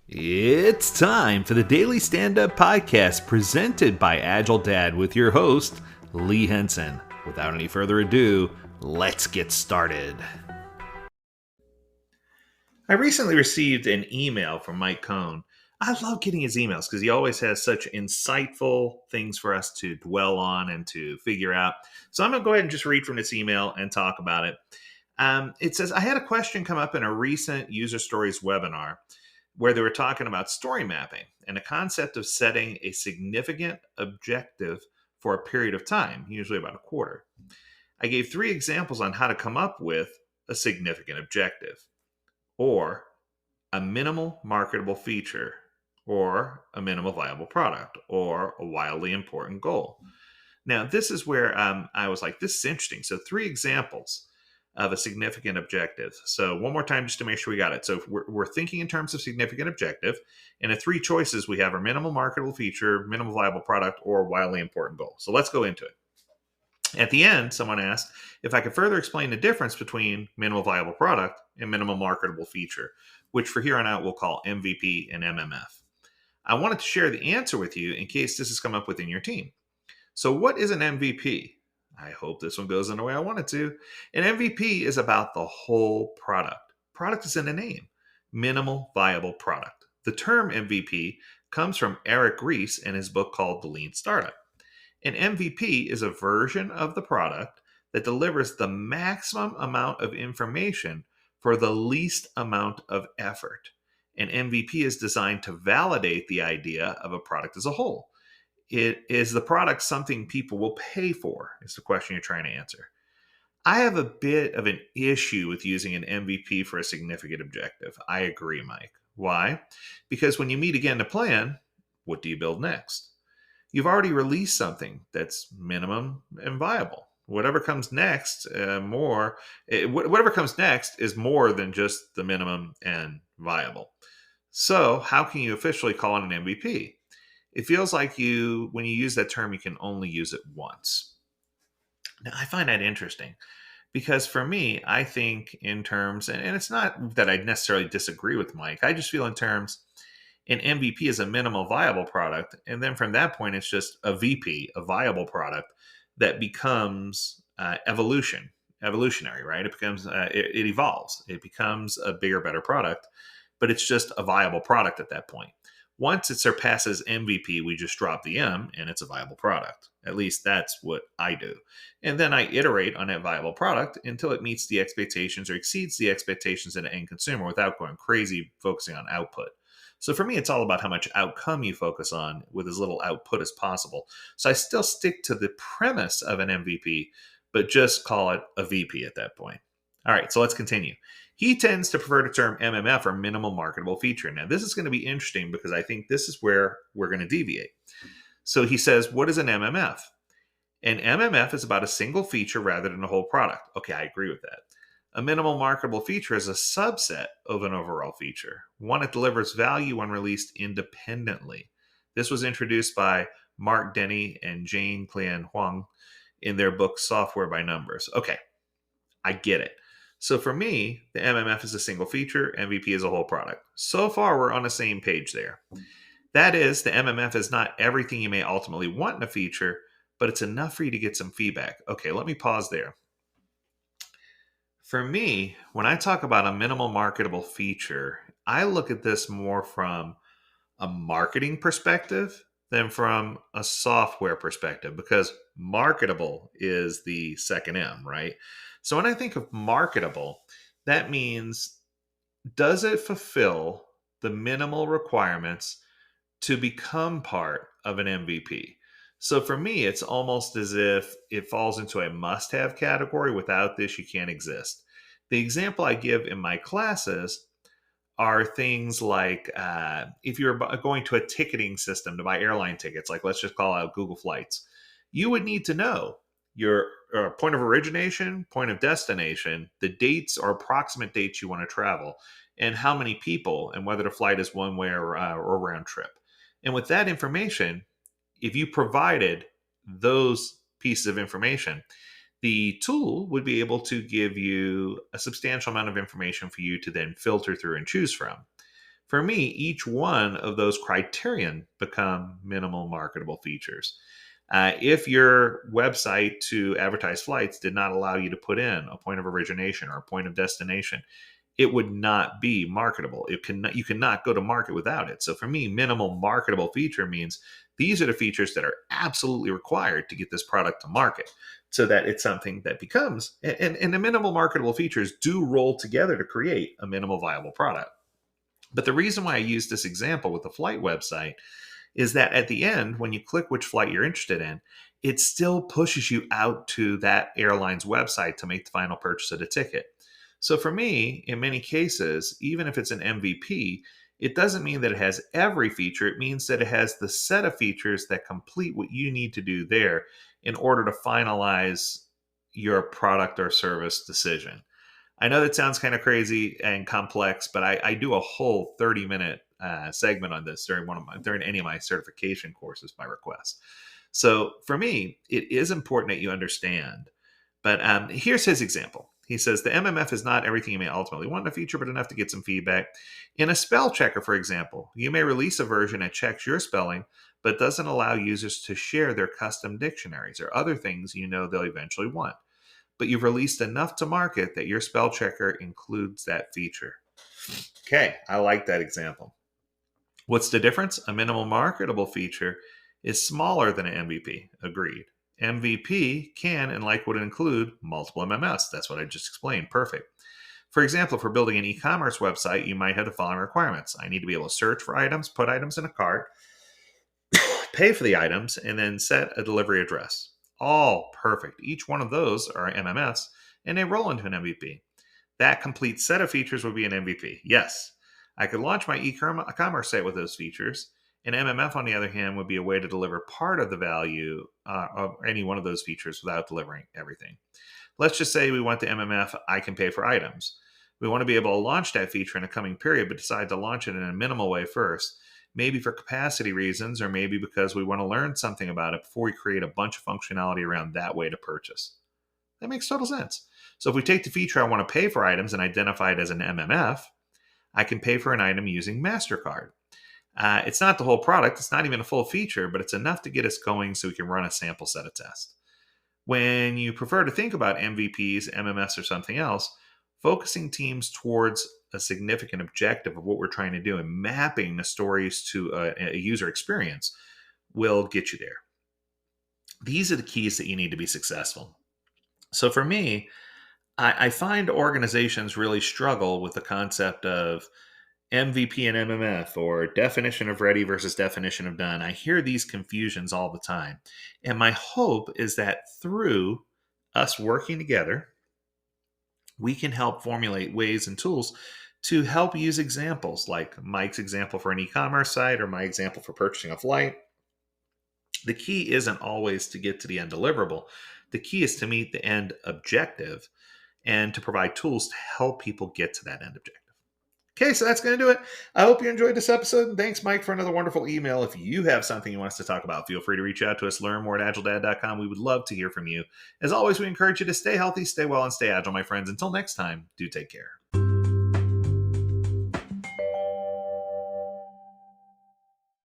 It's time for the Daily Stand Up Podcast presented by Agile Dad with your host, Lee Henson. Without any further ado, let's get started. I recently received an email from Mike Cohn. I love getting his emails because he always has such insightful things for us to dwell on and to figure out. So I'm going to go ahead and just read from this email and talk about it. It says, I had a question come up in a recent User Stories webinar where they were talking about story mapping and the concept of setting a significant objective for a period of time, usually about a quarter. I gave 3 examples on how to come up with a significant objective, or a minimal marketable feature, or a minimal viable product, or a wildly important goal. Now, this is where I was like, this is interesting. So, 3 examples of a significant objective. So, one more time, just to make sure we got it. So, if we're thinking in terms of significant objective, and the 3 choices we have are minimal marketable feature, minimal viable product, or wildly important goal. So, let's go into it. At the end, someone asked if I could further explain the difference between minimal viable product and minimal marketable feature, which for here on out we'll call MVP and MMF. I wanted to share the answer with you in case this has come up within your team. So, what is an MVP? I hope this one goes in the way I want it to. An MVP is about the whole product. Product is in the name, minimal viable product. The term MVP comes from Eric Ries in his book called The Lean Startup. An MVP is a version of the product that delivers the maximum amount of information for the least amount of effort. An MVP is designed to validate the idea of a product as a whole. Is the product something people will pay for? Is the question you're trying to answer. I have a bit of an issue with using an MVP for a significant objective. I agree, Mike. Why? Because when you meet again to plan, what do you build next? You've already released something that's minimum and viable. Whatever comes next, whatever comes next is more than just the minimum and viable. So, how can you officially call it an MVP? It feels like when you use that term, you can only use it once. Now, I find that interesting because for me, I think in terms, and it's not that I necessarily disagree with Mike, I just feel in terms, an MVP is a minimal viable product. And then from that point, it's just a VP, a viable product that becomes evolutionary, right? It evolves, it becomes a bigger, better product, but it's just a viable product at that point. Once it surpasses MVP, we just drop the M and it's a viable product. At least that's what I do. And then I iterate on that viable product until it meets the expectations or exceeds the expectations of the end consumer without going crazy focusing on output. So for me, it's all about how much outcome you focus on with as little output as possible. So I still stick to the premise of an MVP, but just call it a VP at that point. All right, so let's continue. He tends to prefer the term MMF or minimal marketable feature. Now, this is going to be interesting because I think this is where we're going to deviate. So he says, what is an MMF? An MMF is about a single feature rather than a whole product. Okay, I agree with that. A minimal marketable feature is a subset of an overall feature, one that delivers value when released independently. This was introduced by Mark Denny and Jane Clian Huang in their book Software by Numbers. Okay, I get it. So for me, the MMF is a single feature, MVP is a whole product. So far, we're on the same page there. That is, the MMF is not everything you may ultimately want in a feature, but it's enough for you to get some feedback. Okay, let me pause there. For me, when I talk about a minimal marketable feature, I look at this more from a marketing perspective than from a software perspective because marketable is the second M, right? So when I think of marketable, that means does it fulfill the minimal requirements to become part of an MVP? So for me, it's almost as if it falls into a must have category. Without this, you can't exist. The example I give in my classes are things like if you're going to a ticketing system to buy airline tickets, like let's just call out Google Flights, you would need to know your point of origination, point of destination, the dates or approximate dates you want to travel, and how many people, and whether the flight is one way or round trip. And with that information, if you provided those pieces of information, the tool would be able to give you a substantial amount of information for you to then filter through and choose from. For me, each one of those criterion become minimal marketable features. If your website to advertise flights did not allow you to put in a point of origination or a point of destination, it would not be marketable. You cannot go to market without it. So for me, minimal marketable feature means these are the features that are absolutely required to get this product to market, so that it's something that becomes, and the minimal marketable features do roll together to create a minimal viable product. But the reason why I use this example with the flight website is that at the end, when you click which flight you're interested in, it still pushes you out to that airline's website to make the final purchase of the ticket. So for me, in many cases, even if it's an MVP, it doesn't mean that it has every feature. It means that it has the set of features that complete what you need to do there in order to finalize your product or service decision. I know that sounds kind of crazy and complex, but I do a whole 30-minute segment on this during any of my certification courses by request. So for me, it is important that you understand. But here's his example. He says the MMF is not everything you may ultimately want in a feature, but enough to get some feedback. In a spell checker, for example, you may release a version that checks your spelling, but doesn't allow users to share their custom dictionaries or other things you know they'll eventually want. But you've released enough to market that your spell checker includes that feature. Okay, I like that example. What's the difference? A minimal marketable feature is smaller than an MVP. Agreed. MVP can and would include multiple MMS. That's what I just explained. Perfect. For example, for building an e-commerce website, you might have the following requirements. I need to be able to search for items, put items in a cart, pay for the items, and then set a delivery address. All perfect. Each one of those are MMS, and they roll into an MVP. That complete set of features would be an MVP. Yes, I could launch my e-commerce site with those features. An MMF, on the other hand, would be a way to deliver part of the value of any one of those features without delivering everything. Let's just say we want the MMF, I can pay for items. We want to be able to launch that feature in a coming period, but decide to launch it in a minimal way first, maybe for capacity reasons, or maybe because we want to learn something about it before we create a bunch of functionality around that way to purchase. That makes total sense. So if we take the feature I want to pay for items and identify it as an MMF, I can pay for an item using MasterCard. It's not the whole product. It's not even a full feature, but it's enough to get us going so we can run a sample set of tests. When you prefer to think about MVPs, MMS, or something else, focusing teams towards a significant objective of what we're trying to do and mapping the stories to a user experience will get you there. These are the keys that you need to be successful. So for me, I find organizations really struggle with the concept of MVP and MMF, or definition of ready versus definition of done. I hear these confusions all the time. And my hope is that through us working together, we can help formulate ways and tools to help use examples like Mike's example for an e-commerce site or my example for purchasing a flight. The key isn't always to get to the end deliverable. The key is to meet the end objective and to provide tools to help people get to that end objective. Okay, so that's going to do it. I hope you enjoyed this episode. And thanks, Mike, for another wonderful email. If you have something you want us to talk about, feel free to reach out to us, learn more at agiledad.com. We would love to hear from you. As always, we encourage you to stay healthy, stay well, and stay agile, my friends. Until next time, do take care.